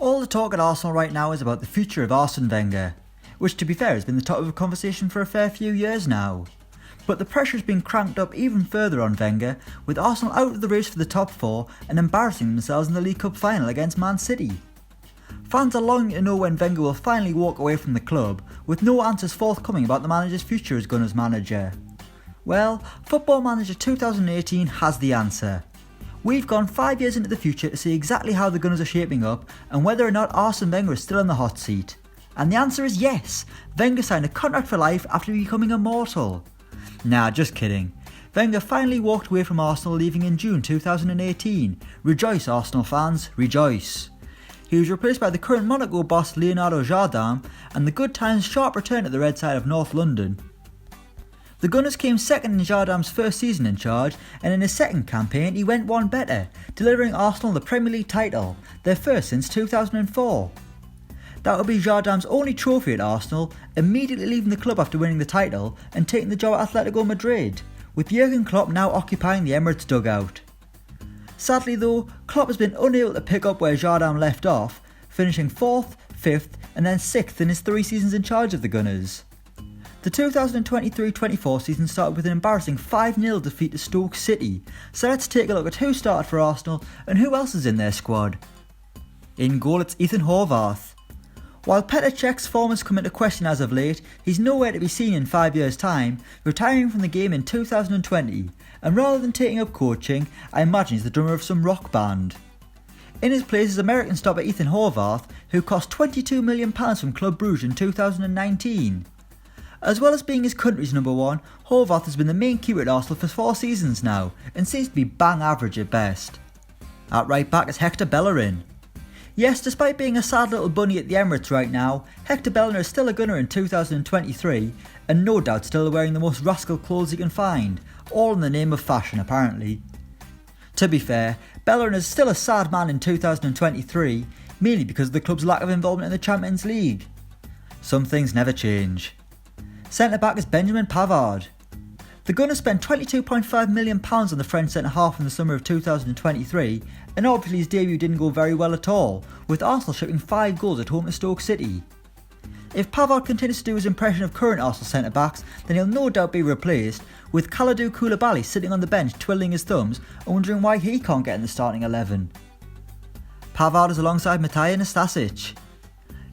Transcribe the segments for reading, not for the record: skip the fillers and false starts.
All the talk at Arsenal right now is about the future of Arsene Wenger, which to be fair has been the topic of conversation for a fair few years now. But the pressure has been cranked up even further on Wenger, with Arsenal out of the race for the top four and embarrassing themselves in the League Cup final against Man City. Fans are longing to know when Wenger will finally walk away from the club, with no answers forthcoming about the manager's future as Gunners manager. Well, Football Manager 2018 has the answer. We've gone 5 years into the future to see exactly how the Gunners are shaping up and whether or not Arsene Wenger is still in the hot seat. And the answer is yes, Wenger signed a contract for life after becoming immortal. Nah, just kidding. Wenger finally walked away from Arsenal, leaving in June 2018. Rejoice, Arsenal fans, rejoice. He was replaced by the current Monaco boss Leonardo Jardim and the good times sharp return to the red side of North London. The Gunners came second in Jardim's first season in charge, and in his second campaign he went one better, delivering Arsenal the Premier League title, their first since 2004. That would be Jardim's only trophy at Arsenal, immediately leaving the club after winning the title and taking the job at Atletico Madrid, with Jurgen Klopp now occupying the Emirates dugout. Sadly though, Klopp has been unable to pick up where Jardim left off, finishing 4th, 5th and then 6th in his 3 seasons in charge of the Gunners. The 2023-24 season started with an embarrassing 5-0 defeat to Stoke City, so let's take a look at who started for Arsenal and who else is in their squad. In goal it's Ethan Horvath. While Petr Cech's form has come into question as of late, he's nowhere to be seen in 5 years' time, retiring from the game in 2020, and rather than taking up coaching, I imagine he's the drummer of some rock band. In his place is American stopper Ethan Horvath, who cost £22 million from Club Brugge in 2019. As well as being his country's number one, Horvath has been the main keeper at Arsenal for 4 seasons now, and seems to be bang average at best. At right back is Hector Bellerin. Yes, despite being a sad little bunny at the Emirates right now, Hector Bellerin is still a Gunner in 2023, and no doubt still wearing the most rascal clothes he can find, all in the name of fashion apparently. To be fair, Bellerin is still a sad man in 2023, mainly because of the club's lack of involvement in the Champions League. Some things never change. Centre-back is Benjamin Pavard. The Gunners spent £22.5 million on the French centre-half in the summer of 2023, and obviously his debut didn't go very well at all, with Arsenal shipping 5 goals at home to Stoke City. If Pavard continues to do his impression of current Arsenal centre-backs, then he'll no doubt be replaced, with Kalidou Koulibaly sitting on the bench twiddling his thumbs and wondering why he can't get in the starting 11. Pavard is alongside MATIJA and NASTASIC.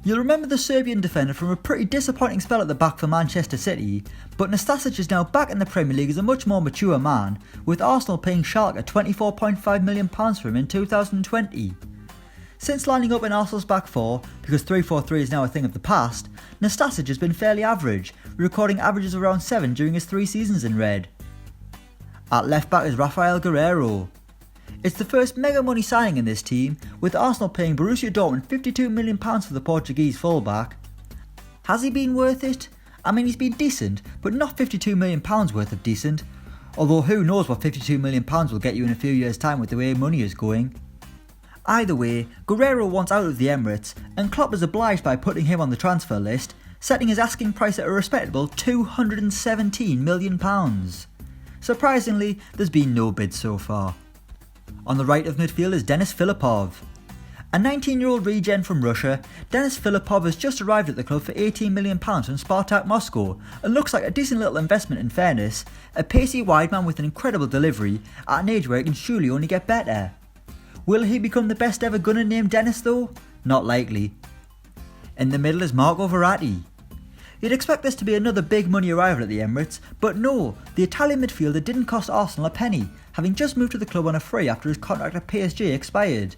You'll remember the Serbian defender from a pretty disappointing spell at the back for Manchester City, but NASTASIC is now back in the Premier League as a much more mature man, with Arsenal paying Schalke £24.5 million for him in 2020. Since lining up in Arsenal's back four, because 3-4-3 is now a thing of the past, NASTASIC has been fairly average, recording averages of around 7 during his 3 seasons in red. At left back is Rafael Guerreiro. It's the first mega money signing in this team, with Arsenal paying Borussia Dortmund £52 million for the Portuguese fullback. Has he been worth it? I mean, he's been decent, but not £52 million worth of decent. Although who knows what £52 million will get you in a few years' time with the way money is going. Either way, Guerreiro wants out of the Emirates, and Klopp is obliged by putting him on the transfer list, setting his asking price at a respectable £217 million. Surprisingly, there's been no bid so far. On the right of midfield is Denis Philippov. A 19-year-old regen from Russia, Denis Philippov has just arrived at the club for £18 million from Spartak Moscow and looks like a decent little investment in fairness, a pacey wide man with an incredible delivery at an age where he can surely only get better. Will he become the best ever Gunner named Denis though? Not likely. In the middle is Marco Verratti. You'd expect this to be another big money arrival at the Emirates, but no, the Italian midfielder didn't cost Arsenal a penny, having just moved to the club on a free after his contract at PSG expired.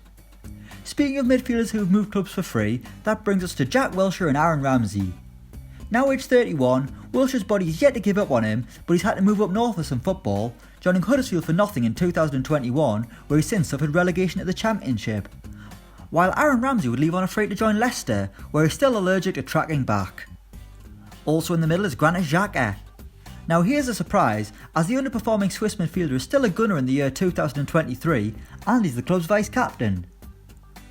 Speaking of midfielders who've moved clubs for free, that brings us to Jack Wilshere and Aaron Ramsey. Now aged 31, Wilshere's body is yet to give up on him, but he's had to move up north for some football, joining Huddersfield for nothing in 2021, where he's since suffered relegation to the Championship. While Aaron Ramsey would leave on a free to join Leicester, where he's still allergic to tracking back. Also in the middle is Granit Xhaka. Now here's a surprise, as the underperforming Swiss midfielder is still a Gunner in the year 2023, and he's the club's vice-captain.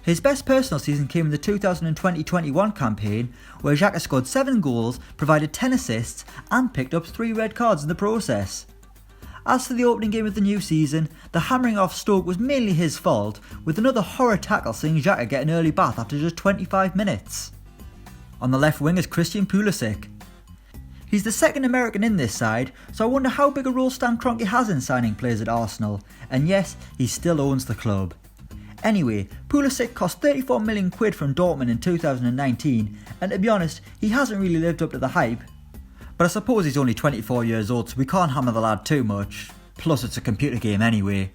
His best personal season came in the 2020-21 campaign, where Xhaka scored 7 goals, provided 10 assists, and picked up 3 red cards in the process. As for the opening game of the new season, the hammering off Stoke was mainly his fault, with another horror tackle seeing Xhaka get an early bath after just 25 minutes. On the left wing is Christian Pulisic. He's the second American in this side, so I wonder how big a role Stan Kroenke has in signing players at Arsenal, and yes, he still owns the club. Anyway, Pulisic cost 34 million quid from Dortmund in 2019, and to be honest, he hasn't really lived up to the hype. But I suppose he's only 24 years old, so we can't hammer the lad too much, plus it's a computer game anyway.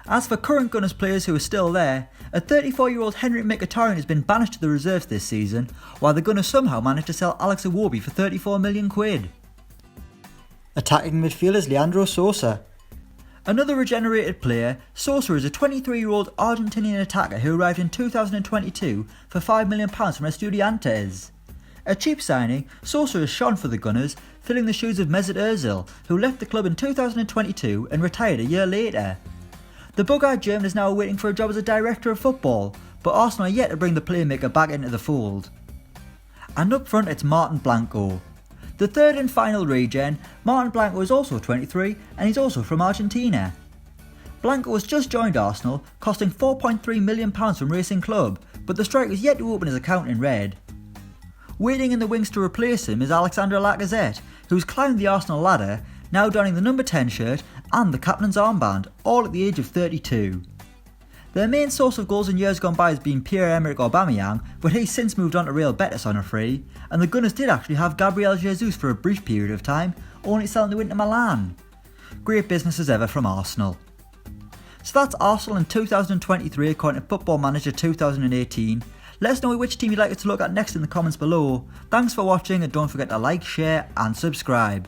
As for current Gunners players who are still there, a 34-year-old Henrik Mkhitaryan has been banished to the reserves this season, while the Gunners somehow managed to sell Alex Iwobi for 34 million quid. Attacking midfield is Leandro Sosa. Another regenerated player, Sosa is a 23-year-old Argentinian attacker who arrived in 2022 for £5 million from Estudiantes. A cheap signing, Sosa has shone for the Gunners, filling the shoes of Mesut Ozil, who left the club in 2022 and retired a year later. The bug-eyed German is now waiting for a job as a director of football, but Arsenal are yet to bring the playmaker back into the fold. And up front it's Martin Blanco. The third and final regen, Martin Blanco is also 23 and he's also from Argentina. Blanco has just joined Arsenal, costing £4.3 million from Racing Club, but the striker is yet to open his account in red. Waiting in the wings to replace him is Alexander Lacazette, who's climbed the Arsenal ladder, now donning the number 10 shirt and the captain's armband, all at the age of 32. Their main source of goals in years gone by has been Pierre-Emerick Aubameyang, but he's since moved on to Real Betis on a free, and the Gunners did actually have Gabriel Jesus for a brief period of time, only selling to Inter Milan. Great business as ever from Arsenal. So that's Arsenal in 2023 according to Football Manager 2018. Let us know which team you'd like us to look at next in the comments below. Thanks for watching and don't forget to like, share and subscribe.